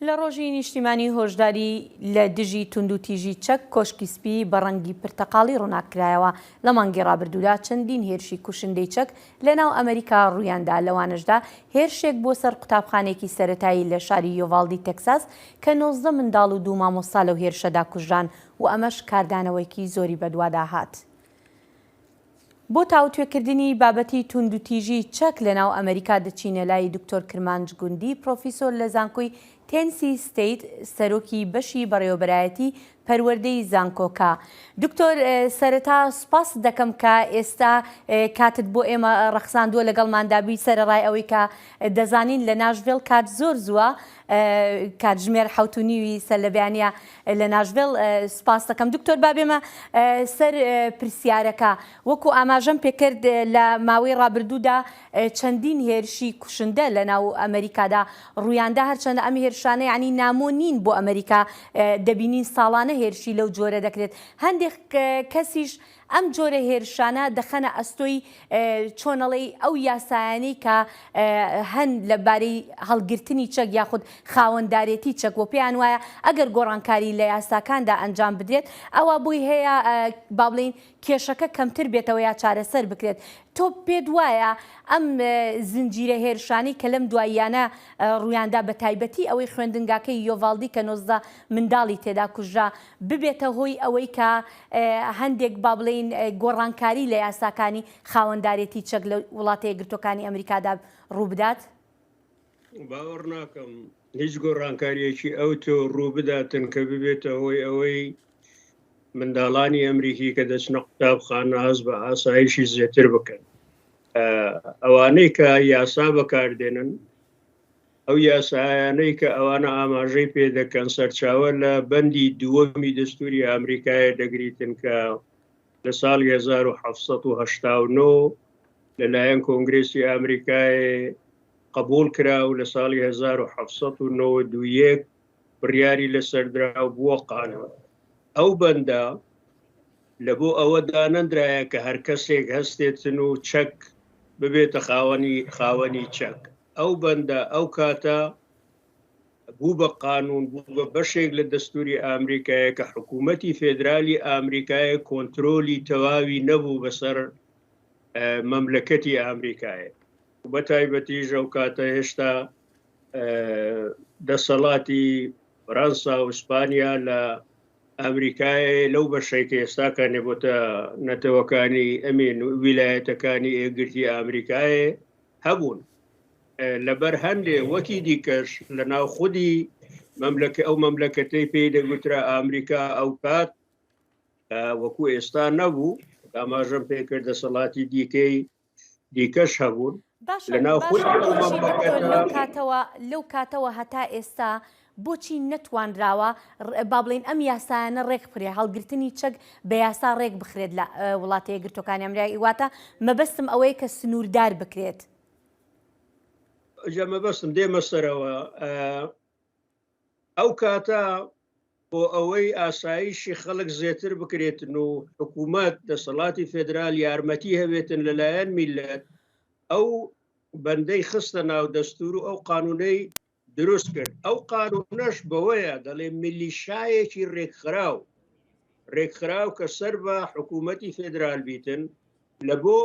لە ڕۆژی نیشتیمانی هۆشداری لە دژی توندوتیژی چەک کۆشکی سپی بە ڕەنگی پرتەقاڵی ڕووناکرایەوە لە مانگی ڕابردوودا چەندین هێرشی کوشندەی چەک لە ناو ئەمریکا ڕوویاندا لەوانشدا هێرشێک بۆ سەر قوتابخانێکی سەرەتایی لە شاری یۆڤالدی تەکساس کە 19 منداڵ و 2 مامۆستا لەو هێرشەدا کوژران و ئەمەش کاردانەوەیکی زۆری بەدووادا هات. بۆ تاوتوێکردنی بابەتی توندوتیژی چەک لە ناو ئەمریکا دەچینە لای دکتۆر کرمانج گوندی پرۆفیسۆر لە زانکۆی تێنسی ستیت سەرۆکی بەشی بەڕێوەبەرایەتی پەروەردەی زانکۆکە. دکتۆر سەرەتا سوپاس دەکەم کە ئێستا کاتت بۆ ئێمە ڕەخساندووە لەگەڵماندابی سەرەڕای ئەوەی کە دەزانین لە ناشڤیل کات زۆر زووە کاتژمێر 7:30 سەر لە بەیانیە لە ناشڤیل. سوپاس دەکەم دکتۆر بابێمە سەر پرسیارەکە وەکو ئاماژەم پێکرد لە ماوەی ڕابردوودا چەندین هێرشی کوشندە لە ناو ئەمریکادا ڕوویاندا هەرچەندە ئەم هێرشانە یعنی نامۆ نین بۆ ئەمریکا دەبینین ساڵانە هێرشی لەو جۆرە دەکرێت. هەندێک کەسیش ئەم جۆرە هێرشانە دەخەنە ئەستۆی چۆنەڵی ئەو یاسایانەی کە هەن لەبارەی هەڵگرتنی چەک یاخود خاوەنددارێتی چەک و پێیان وایە ئەگەر گۆڕانکاری لە یاساکاندا ئەنجام بدرێت ئەوە بووی هەیە با بڵین کێشەکە کەمتر بێتەوە یا چارەسەر بکرێت. تۆ پێت وایە ئەم زنجیرە هێرشانی کە لەم دواییانە ڕوویاندا بە تایبەتی ئەوەی خوێندنگاکەی یۆڤالدی کە 19 منداڵی تێدا کوژرا ببێتە هۆی ئەوەی کە هەندێک با بڵین گۆڕانکاری لە یاساکانی خاوەنددارێتی چەک لە وڵاتە یەکگرتووەکانی ئەمریکادا ڕوو بدات؟ باوەڕ ناکەم هیچ گۆڕانکاریەکی ئەو تۆ ڕوو بداتن کە ببێتە هۆی ئەوەی منداڵانی ئەمریکی کە دەچنە قوتابخانە هەست بە ئاسایشی زیاتر بکەن. ئەوانەی کە یاسا بەکاردێنن ئەو یاسایانەی کە ئەوانە ئاماژەی پێ دەکەن سەرچاوە لە بەندی دووەمی دەستوری ئەمریکایە دەگریتن کە لە ساڵی 1789 لەلایەن کۆنگرێسی ئەمریکای قبول کرا و لە ساڵی 1791 بڕیاری لەسەردراو بووە قانون. ئەو بەندە لە بۆ ئەوە دانەندرایە کە هەر کەسێک هەستێتن و چەک ببێتە خاوەنی چەک. ئەو بەندە ئەو کاتە بوو بە قانون بوو بە بەشێک لە دەستوری ئامریکایە کە حکوومەتی فێدرالی ئامریکایە کۆنتترۆلی تەواوی نەبوو بەسەر مەملەکەتی ئامریکایە. بە تایبەتیش ئەو کاتە هێشتا دەسەڵاتی فەرەنسا و ئیسپانیا لە ئەمریکای لەو بەشێک ئێستاکە نێبۆتە نەتەوەکانی ئەمین ویلایەتەکانی ئێگرتی ئامریکایە هەبوون. لەبەر هەندێ وەکی دیکەش لە ناو خودی ئەو مەملەکەتەی پێی دەگوترا ئامریکا ئەو کات وەکو ئێستا نەبوو ئاماژەم پێکرد دەسەڵاتی دیکەش هەبوون لەو کاتەوە هەتا ئێستا بۆچی نەتوانراوە با بڵین ئەم یاسایانە ڕێک بخرێ هەڵگرتنی چەک بە یاسا ڕێک بخرێت لە وڵاتە یەکگرتووەکانی ئەمریکا؟ واتە مەبەستم ئەوەیە کە سنووردار بکرێت. مەبەستم دێمە سەرەوە ئەو کاتە بۆ ئەوەی ئاسایشی خەڵک زیاتر بکرێتن و حکوومەت دەسەڵاتی فێدرال یارمەتی هەبێتن لەلایەن میلەت ئەو بەندەی خستە ناو دەستور و ئەو قانونەی دروست کرد. ئەو قانونەش بەوەیە دەڵێ میلیشایەکی ڕێکخراو کە سەر بە حکوومەتی فێدرال بیتن لە بۆ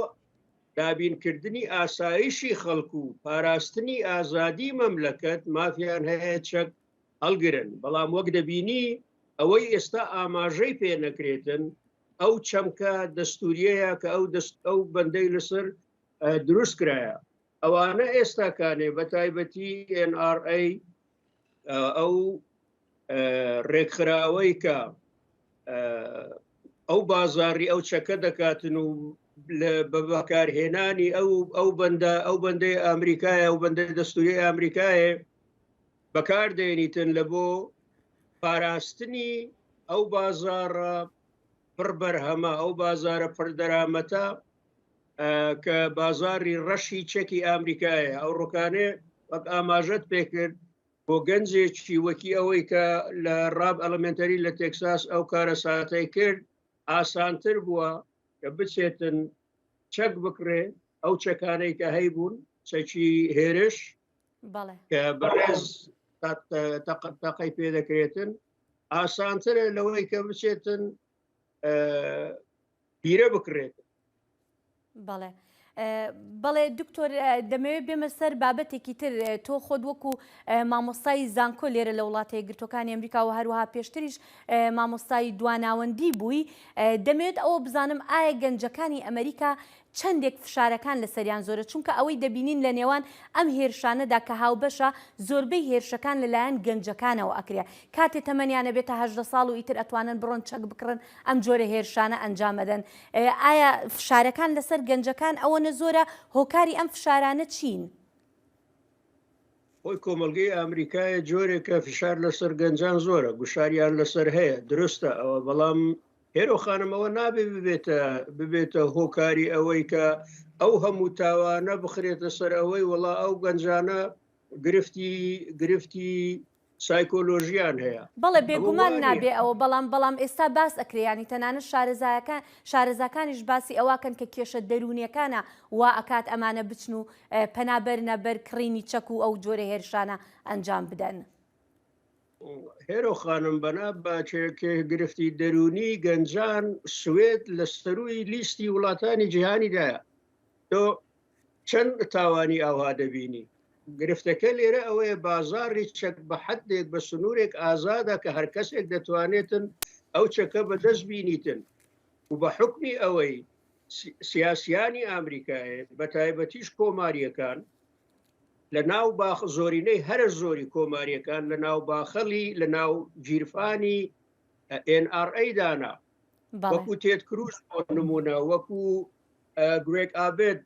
دابینکردنی ئاسایشی خەڵکو و پاراستنی ئازادی مەملەکەت مافیان هەیە چەک هەڵگرن. بەڵام وەک دەبینی ئەوەی ئێستا ئاماژەی پێ نەکرێتن ئەو چەمکە دەستوریەیە کە ئەو بەندەی لەسەر دروست کرایە. ئەوانە ئێستاکانێ بە تایبەتی NRA ئەو ڕێکخراوەی کە ئەو بازاڕی ئەو چەکە دەکاتن و بە بەکارهێنانی ئەو بەندەی ئەمریکایە و بەندەی دەستوری ئەمریکایە بەکاردێنیتن لە بۆ پاراستنی ئەو بازاڕە پڕ بەرهەمە ئەو بازارە پڕدەرامەتە کە بازاری ڕەشی چەکی ئامریکایە. ئەو ڕووکانێ وەک ئاماژەت پێکرد بۆ گەنجێکی وەکی ئەوەی کە لە ڕاب ئەلمنتەری لە تێکساس ئەو کارە ساتای کرد ئاسانتر بووە کە بچێتن چەک بکرێ ئەو چەکانەی کە هەیبوون چەکی هێرش کە بەڕێز تەقەی پێ دەکرێتن ئاسانترە لەوەی کە بچێتن بیرە بکرێت. بەڵێ دکتۆر دەمەوێت بێمە سەر بابەتێکی تر تۆ خۆت وەکو مامۆستای زانکۆ لێرە لە وڵاتە یەکگرتووەکانی ئەمریکا و هەروەها پێشتریش مامۆستای دواناوەندی بووی دەمەوێت ئەوە بزانم ئایا گەنجەکانی ئەمریکا چەندێک فشارەکان لەسەریان زۆرە چونکە ئەوەی دەبینین لە نێوان ئەم هێرشانەدا کە هاوبەشە زۆربەی هێرشەکان لەلایەن گەنجەکانەوە ئەکرێ کاتێ تەمەنیانە بێتە 18 ساڵ و ئیتر ئەتوانن بڕۆن چەک بکڕن ئەم جۆرە هێرشانە ئەنجامەدەن ئایا فشارەکان لەسەر گەنجەکان ئەوە نەزۆرە هۆکاری ئەم فشارانە چین؟ خۆی کۆمەلگەی ئەمریکایە جۆرێکە فشار لەسەر گەنجان زۆرە گوشاریان لەسەر هەیە درستە ئەوە بەڵام هێرۆ خانمەوە نابێ ببێتە هۆکاری ئەوەی کە ئەو هەموو تاوانە بخرێتە سەر ئەوەی وڵا ئەو گەنجانە گرفتی سایکۆلۆژیان هەیە. بەڵێ بێگومان نابێ ئەوە بەڵام ئێستا باس ئەکرێیانی تەنانەت شارەزاکانیش باسی ئەوواکەن کە کێشە دەرونیەکانە وا ئەکات ئەمانە بچن و پەنابەرنە بەر کڕینی چەک و ئەو جۆرە هێرشانە ئەنجام بدەن. هێرۆ خانم بەنا باچێکێ گرفتی دەرونی گەنجان سوێت لە سەروی لیستی وڵاتانی جیهانیدایە تۆ چەند تاوانی ئاوا دەبینی گرفتەکە لێرە ئەوەیە بازاڕی چەک بە حدێک بە سنوورێک ئازادە کە هەر کەسێک دەتوانێتن ئەو چەکە بەدەست بینیتن و بە حکمی ئەوەی سیاسیانی ئامریکایە بە تایبەتیش کۆماریەکان لە ناو زۆرینەی هەرە زۆری کۆماریەکان لە ناو باخەڵی لە ناو گیرفانی NRA دانا وەکو تێد کروس بۆ نمونە وەکو گرێگ ئابێت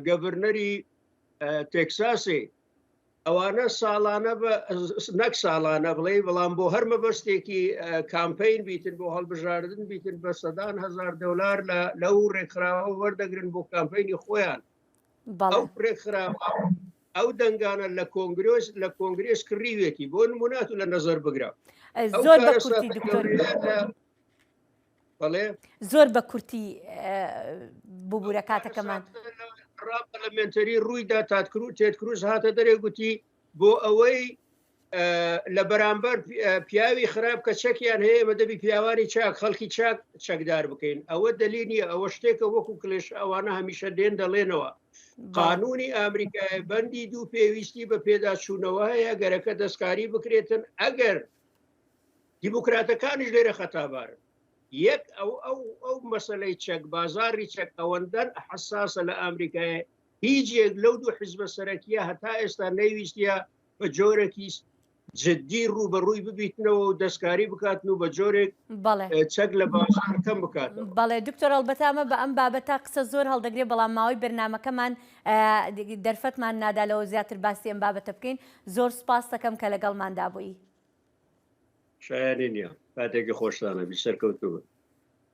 گەڤرنەری تێکساسێ ئەوانە ساڵانە نەک ساڵانە بڵێ بەڵام بۆ هەر مەبەستێکی کامپین بیتن بۆ هەڵبژاردن بیتن بە سەدان هزار دلار لەو ڕێکخراوە وەردەگرن بۆ کامپینی خۆیان ئەو ڕێکخراوە ئەو دەنگانە لە کۆنگرێس کڕیوێتی بۆ نمونات و لە نەزەر بگرا زۆر بە کورتی ببوورە کاتەکەمان ڕاپەرلەمێنتەری ڕوویدا تێد کروس هاتە دەرێ گوتی بۆ ئەوەی لە بەرامبەر پیاوی خراپ کە چەکیان هەیە مە دەبی پیاوانی چاک خەڵکی چاک چەکدار بکەین ئەوە دەلینی ئەوە شتێکە وەکو کلێش ئەوانە هەمیشە دێن دەڵێنەوە قانونی ئامریکای بەندی دوو پێویستی بە پێداچوونەوە هەیە گەرەکە دەستکاری بکرێتن ئەگەر دیموکراتەکانیش لێرە خەتابارن یەک ئەو مەسەلەی چەک بازاری چەک ئەوەندەن حساسە لە ئامریکای هیچ یەک لەو دوو حیزبە سەرەکیە هەتا ئێستا نەیویستە بە جۆرێکی جددی ڕوبەڕووی ببیتنەوە و دەستکاری بکاتن و بە جۆرێک چەک لە بازارەکەم بکات. بەڵێ دکتۆر ئەلبەتامە بە ئەم بابەتە قسە زۆر هەڵدەگرێت بەڵام ماوەی بەرنامەکەمان دەرفەتمان نادالەوە زیاتر باسی ئەم بابەتە بکەین زۆر سپاس دەکەم کە لەگەڵماندا بووی. شایانی نییە کاتێکی خۆشتانە بی سەرکەوتووە.